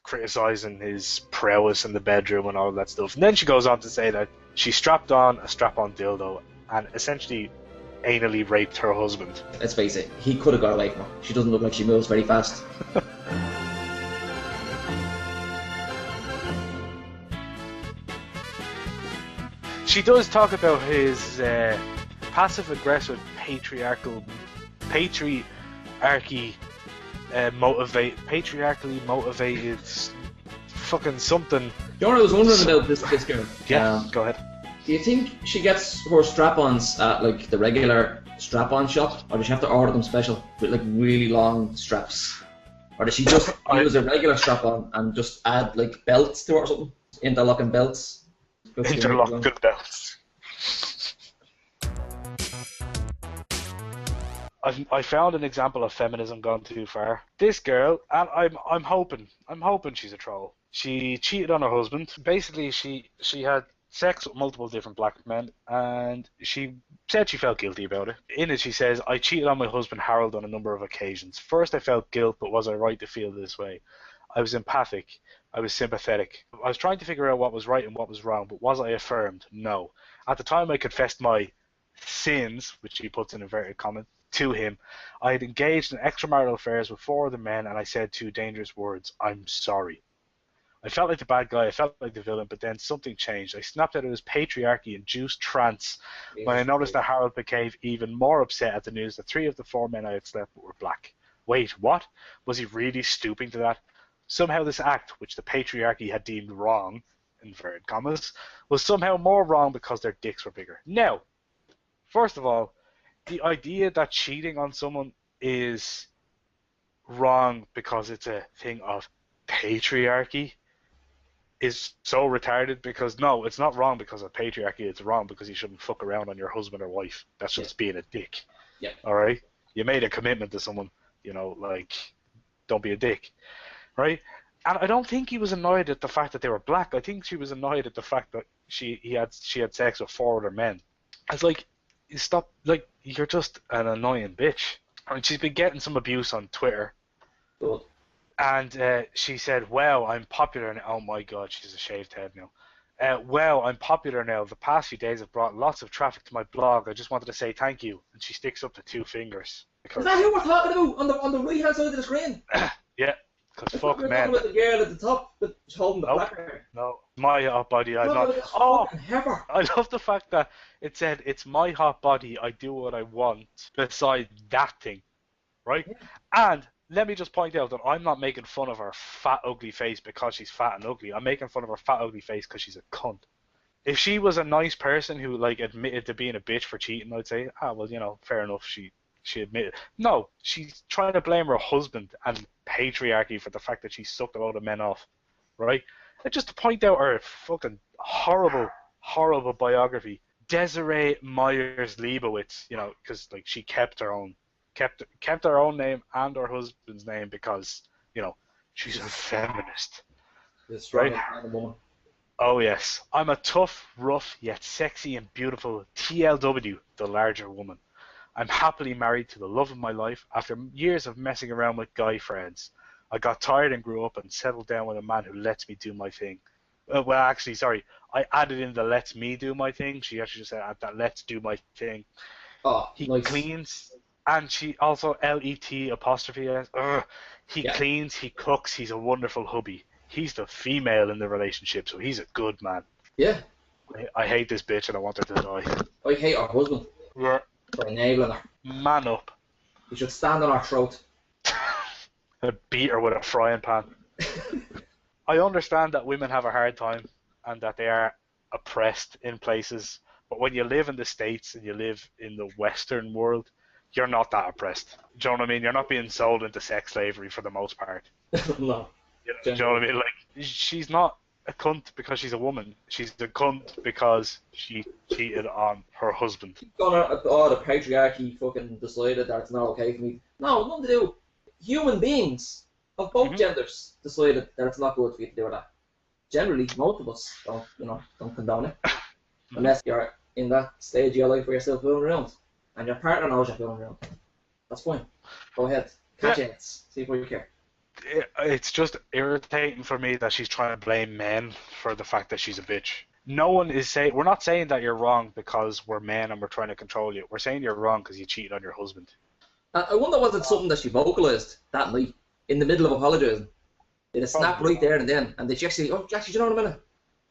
criticizing his prowess in the bedroom and all of that stuff. And then she goes on to say that she strapped on a strap-on dildo and essentially anally raped her husband. Let's face it, he could have got away from her. She doesn't look like she moves very fast. She does talk about his passive-aggressive patriarchally motivated fucking something. You know what I was wondering about this girl? Yeah, go ahead. Do you think she gets her strap-ons at like the regular strap-on shop, or does she have to order them special with like really long straps? Or does she just use a regular strap-on and just add like belts to it or something? Interlocking belts? Interlocking belts. I found an example of feminism gone too far. This girl, and I'm hoping she's a troll. She cheated on her husband. Basically, she had sex with multiple different black men, and she said she felt guilty about it. In it, she says, "I cheated on my husband Harold on a number of occasions. First, I felt guilt, but was I right to feel this way? I was empathic. I was sympathetic. I was trying to figure out what was right and what was wrong, but was I affirmed? No. At the time I confessed my sins," which he puts in inverted commas, "to him. I had engaged in extramarital affairs with 4 other men, and I said 2 dangerous words. I'm sorry. I felt like the bad guy, I felt like the villain, but then something changed. I snapped out of his patriarchy-induced trance when I noticed that Harold became even more upset at the news that 3 of the 4 men I had slept with were black. Wait, what? Was he really stooping to that? Somehow this act, which the patriarchy had deemed wrong, inverted commas, was somehow more wrong because their dicks were bigger." Now, first of all, the idea that cheating on someone is wrong because it's a thing of patriarchy is so retarded, because no, it's not wrong because of patriarchy, it's wrong because you shouldn't fuck around on your husband or wife. That's just being a dick. Yeah. Alright? You made a commitment to someone, don't be a dick. Right? And I don't think he was annoyed at the fact that they were black. I think she was annoyed at the fact that she had sex with 4 other men. It's like, stop, you're just an annoying bitch. I mean, she's been getting some abuse on Twitter. Good. And she said, "Well, I'm popular now." Oh my God, she's a shaved head now. "Well, I'm popular now. The past few days have brought lots of traffic to my blog. I just wanted to say thank you." And she sticks up the 2 fingers. Is that who we're talking about on the right hand side of the screen? Yeah, because fuck we're men. talking about the girl at the top that's holding the black hair. No, my hot body. I love the fact that it said, "It's my hot body. I do what I want." Beside that thing, right? Yeah. And let me just point out that I'm not making fun of her fat, ugly face because she's fat and ugly. I'm making fun of her fat, ugly face because she's a cunt. If she was a nice person who admitted to being a bitch for cheating, I'd say, fair enough. She admitted. No, she's trying to blame her husband and patriarchy for the fact that she sucked a load of men off, right? And just to point out her fucking horrible, horrible biography, Desiree Liebowitz, because she kept her own name and her husband's name because she's a feminist. Right? Woman. Oh yes, I'm a tough, rough yet sexy and beautiful TLW, the larger woman. I'm happily married to the love of my life. After years of messing around with guy friends, I got tired and grew up and settled down with a man who lets me do my thing. I added in the "lets me do my thing." She actually just said that "let's do my thing." Oh, he nice. Cleans, and she also LET'. He cleans, he cooks, he's a wonderful hubby. He's the female in the relationship, so he's a good man. Yeah. I hate this bitch and I want her to die. I hate her husband. Yeah. For enabling her. Man up. He should stand on her throat. And beat her with a frying pan. I understand that women have a hard time and that they are oppressed in places, but when you live in the States and you live in the Western world, you're not that oppressed. Do you know what I mean? You're not being sold into sex slavery for the most part. No. Do you know what I mean? She's not a cunt because she's a woman. She's a cunt because she cheated on her husband. The patriarchy fucking decided that it's not okay for me. No, nothing to do. Human beings of both genders decided that it's not good for you to do that. Generally, most of us don't condone it. Unless you're in that stage of your life where you're still fooling around. And your partner knows you're fooling around. That's fine. Go ahead. Catch it. See if you care. It's just irritating for me that she's trying to blame men for the fact that she's a bitch. No one is saying, we're not saying that you're wrong because we're men and we're trying to control you. We're saying you're wrong because you cheated on your husband. I wonder was it something that she vocalised that night in the middle of apologising? Did it snap right there and then? And did she actually, oh, actually, do you know what a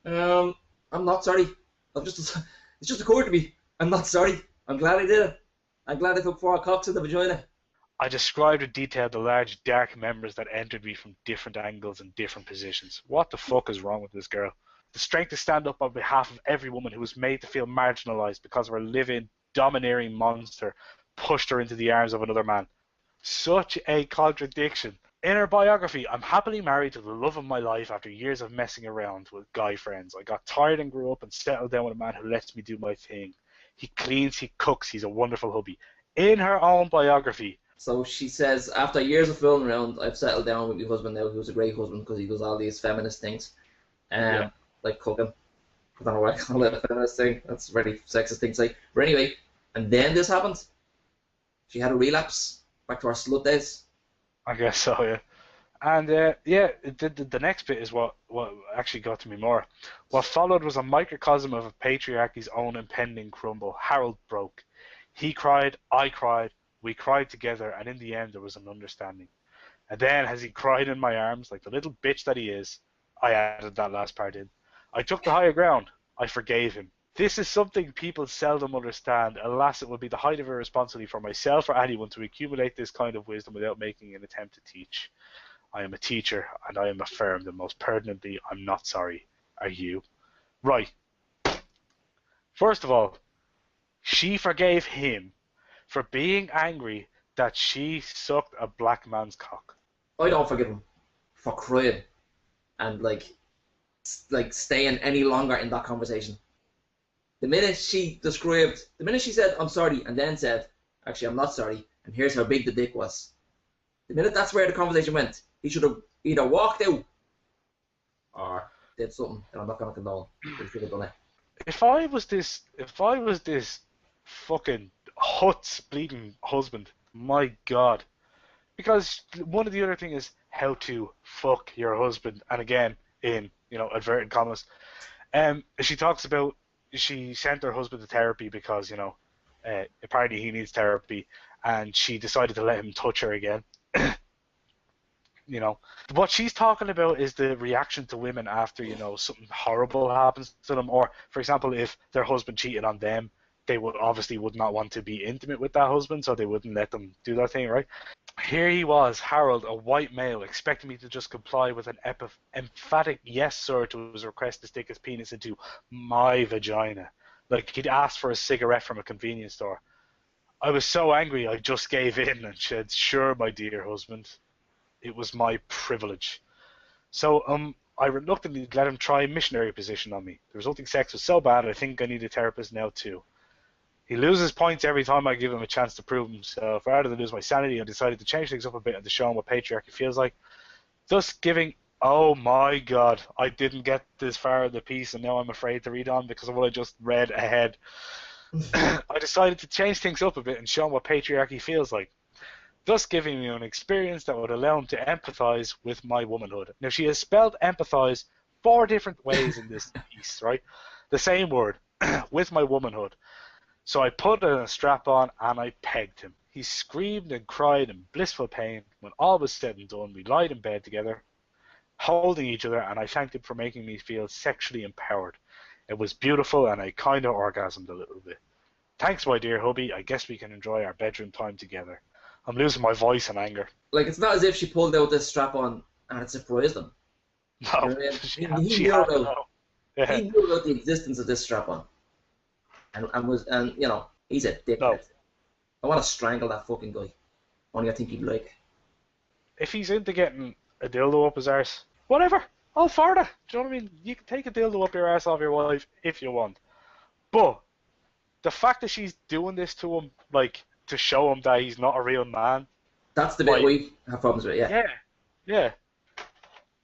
minute? I'm not sorry. It's just occurred to me. I'm not sorry. I'm glad I did it. I'm glad I took 4 cocks in the vagina. I described in detail the large dark members that entered me from different angles and different positions. What the fuck is wrong with this girl? The strength to stand up on behalf of every woman who was made to feel marginalized because of her living, domineering monster pushed her into the arms of another man. Such a contradiction. In her biography, I'm happily married to the love of my life after years of messing around with guy friends. I got tired and grew up and settled down with a man who lets me do my thing. He cleans, he cooks, he's a wonderful hubby. In her own biography. So she says, after years of fooling around, I've settled down with my husband now, who's a great husband because he does all these feminist things. Like cooking. I don't know why I call it a feminist thing. That's a very sexist thing to say. But anyway, and then this happened. She had a relapse back to her slut days. I guess so, yeah. And the next bit is what actually got to me more. What followed was a microcosm of a patriarchy's own impending crumble. Harold broke. He cried, I cried, we cried together, and in the end there was an understanding. And then, as he cried in my arms, like the little bitch that he is, I added that last part in. I took the higher ground. I forgave him. This is something people seldom understand. Alas, it would be the height of irresponsibility for myself or anyone to accumulate this kind of wisdom without making an attempt to teach. I am a teacher, and I am affirmed, and most pertinently, I'm not sorry. Are you? Right. First of all, she forgave him for being angry that she sucked a black man's cock. I don't forgive him for crying and like staying any longer in that conversation. The minute she said, I'm sorry, and then said, actually, I'm not sorry, and here's how big the dick was. The minute that's where the conversation went, he should have either walked out or did something that I'm not going to condone. He should have done it. If I was this fucking Huts bleeding husband, my God. Because one of the other thing is how to fuck your husband, and again, in, inverted commas. She talks about she sent her husband to therapy because, apparently he needs therapy, and she decided to let him touch her again. What she's talking about is the reaction to women after, something horrible happens to them, or, for example, if their husband cheated on them, they would not want to be intimate with that husband, so they wouldn't let them do that thing, right? Here he was, Harold, a white male, expecting me to just comply with an emphatic yes, sir, to his request to stick his penis into my vagina. Like he'd asked for a cigarette from a convenience store. I was so angry, I just gave in and said, sure, my dear husband. It was my privilege. So, I reluctantly let him try a missionary position on me. The resulting sex was so bad, I think I need a therapist now, too. He loses points every time I give him a chance to prove himself. Rather than lose my sanity, I decided to change things up a bit and to show him what patriarchy feels like. Thus giving... Oh my God, I didn't get this far in the piece and now I'm afraid to read on because of what I just read ahead. I decided to change things up a bit and show him what patriarchy feels like. Thus giving me an experience that would allow him to empathize with my womanhood. Now, she has spelled empathize 4 different ways in this piece, right? The same word, with my womanhood. So I put a strap on and I pegged him. He screamed and cried in blissful pain. When all was said and done, we lied in bed together, holding each other, and I thanked him for making me feel sexually empowered. It was beautiful, and I kind of orgasmed a little bit. Thanks, my dear hubby. I guess we can enjoy our bedroom time together. I'm losing my voice in anger. Like, it's not as if she pulled out this strap-on and it surprised him. No, You know what I mean? He knew about the existence of this strap-on. And he's a dickhead. No. I want to strangle that fucking guy. Only I think he'd like. If he's into getting a dildo up his arse, whatever. All for that. Do you know what I mean? You can take a dildo up your arse off your wife if you want. But the fact that she's doing this to him, like, to show him that he's not a real man. That's the bit we have problems with, yeah. Yeah.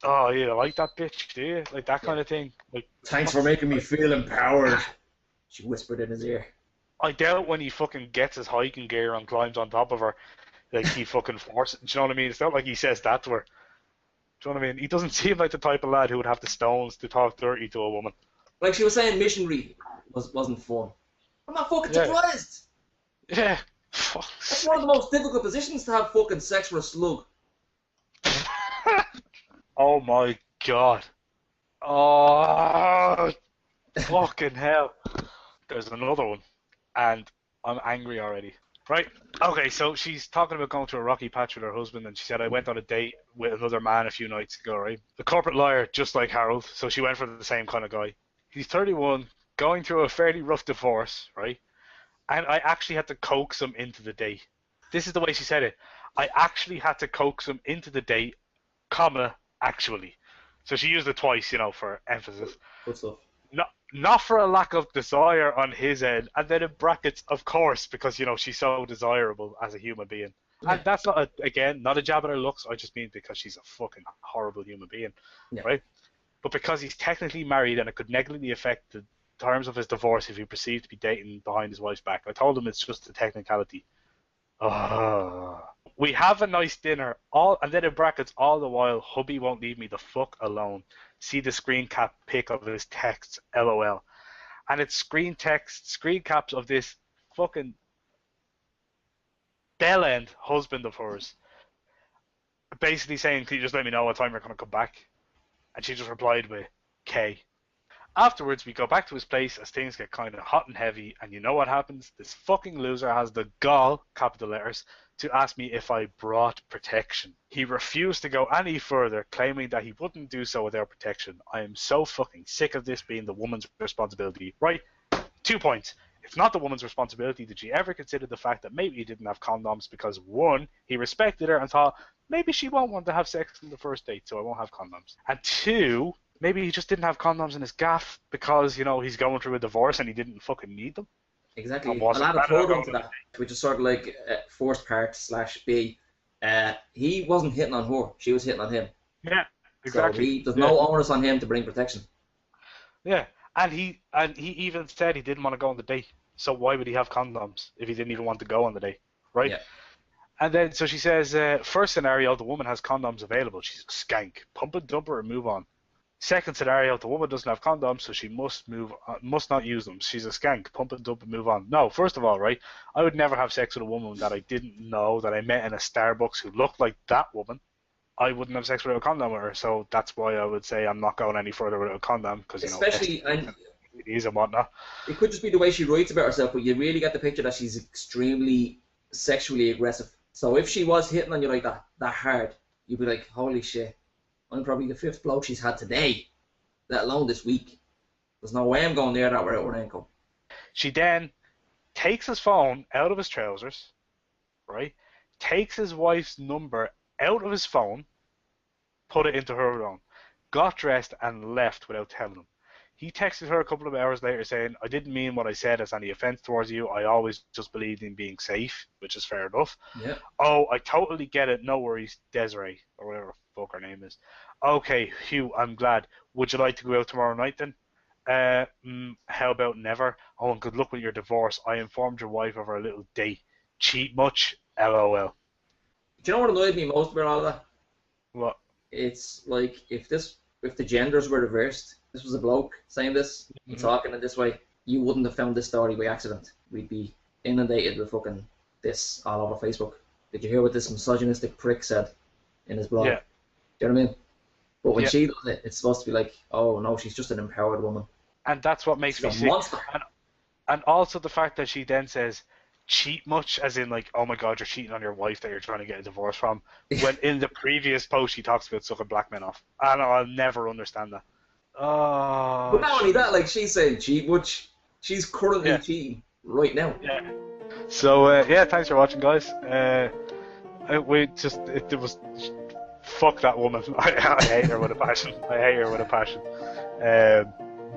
Oh, yeah, like that bitch, do you? Like that kind of thing. Like, thanks for making me feel empowered. She whispered in his ear. I doubt when he fucking gets his hiking gear and climbs on top of her, like he fucking forces it. Do you know what I mean? It's not like he says that to her. Do you know what I mean? He doesn't seem like the type of lad who would have the stones to talk dirty to a woman. Like she was saying, missionary wasn't fun. I'm not fucking surprised. Yeah. That's one of the most difficult positions to have fucking sex for a slug. Oh my god. Oh, fucking hell. There's another one. And I'm angry already. Right? Okay, so she's talking about going to a rocky patch with her husband, and she said, I went on a date with another man a few nights ago, right? The corporate liar, just like Harold, so she went for the same kind of guy. He's 31, going through a fairly rough divorce, right? And I actually had to coax him into the date. This is the way she said it. I actually had to coax him into the date, comma, actually. So she used it twice, you know, for emphasis. Good stuff. Not for a lack of desire on his end, and then in brackets, of course, because, you know, she's so desirable as a human being. Yeah. And that's not, not a jab at her looks, I just mean because she's a fucking horrible human being, right? But because he's technically married and it could negatively affect the terms of his divorce if he perceived to be dating behind his wife's back. I told him it's just a technicality. We have a nice dinner, and then in brackets, all the while, hubby won't leave me the fuck alone. See the screen cap pic of his texts, LOL. And it's screen caps of this fucking bell-end husband of hers. Basically saying, can you just let me know what time you're going to come back? And she just replied with K. Afterwards, we go back to his place as things get kind of hot and heavy, and you know what happens? This fucking loser has the gall, capital letters, to ask me if I brought protection. He refused to go any further, claiming that he wouldn't do so without protection. I am so fucking sick of this being the woman's responsibility. Right? 2 points. It's not the woman's responsibility. Did she ever consider the fact that maybe he didn't have condoms because, one, he respected her and thought, maybe she won't want to have sex on the first date, so I won't have condoms. And two, maybe he just didn't have condoms in his gaff because, you know, he's going through a divorce and he didn't fucking need them. Exactly. A lot of told to that, which is sort of like forced part / B. He wasn't hitting on her; she was hitting on him. Yeah, exactly. So there's no onus on him to bring protection. Yeah, and he even said he didn't want to go on the date. So why would he have condoms if he didn't even want to go on the date, right? Yeah. And then so she says, first scenario, the woman has condoms available. She's a skank. Pump and dump her and move on. Second scenario, the woman doesn't have condoms, so she must not use them. She's a skank. Pump and dump and move on. No, first of all, right, I would never have sex with a woman that I didn't know, that I met in a Starbucks who looked like that woman. I wouldn't have sex without a condom with her, so that's why I would say I'm not going any further without a condom, because, you especially, know, STDs and whatnot. It could just be the way she writes about herself, but you really get the picture that she's extremely sexually aggressive. So if she was hitting on you like that hard, you'd be like, holy shit. I'm probably the 5th bloke she's had today, let alone this week. There's no way I'm going near that without an income. She then takes his phone out of his trousers, right? Takes his wife's number out of his phone, put it into her own, got dressed and left without telling him. He texted her a couple of hours later saying, I didn't mean what I said as any offense towards you. I always just believed in being safe, which is fair enough. Yeah. Oh, I totally get it. No worries, Desiree, or whatever the fuck her name is. Okay, Hugh, I'm glad. Would you like to go out tomorrow night then? How about never? Oh, and good luck with your divorce. I informed your wife of our little date. Cheat much? LOL. Do you know what annoyed me most about all of that? What? It's like if the genders were reversed, this was a bloke saying this, and talking in this way, you wouldn't have found this story by accident. We'd be inundated with fucking this all over Facebook. Did you hear what this misogynistic prick said in his blog? Yeah. Do you know what I mean? But when she does it, it's supposed to be like, oh no, she's just an empowered woman. And that's what makes me sick. And also the fact that she then says, cheat much, as in like, oh my god, you're cheating on your wife that you're trying to get a divorce from, when in the previous post she talks about sucking black men off. And I'll never understand that. Oh, but not only that, like, she's saying cheat much, she's currently cheating right now. Yeah. So thanks for watching, guys. It was fuck that woman. I hate her with a passion.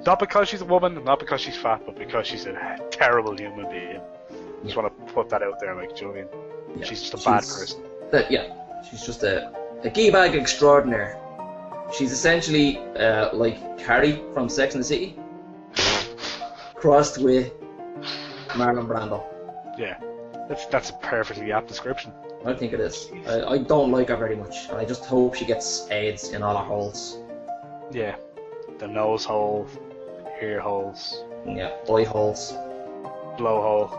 Not because she's a woman, not because she's fat, but because she's a terrible human being. Just want to put that out there, like, do you know what I mean? Yeah. She's just a bad person. She's just a gay-bag extraordinaire. She's essentially like Carrie from Sex and the City, crossed with Marlon Brando. Yeah, that's a perfectly apt description. I think it is. I don't like her very much, and I just hope she gets AIDS in all her holes. Yeah. The nose hole, ear holes, Yeah, eye holes. blowhole.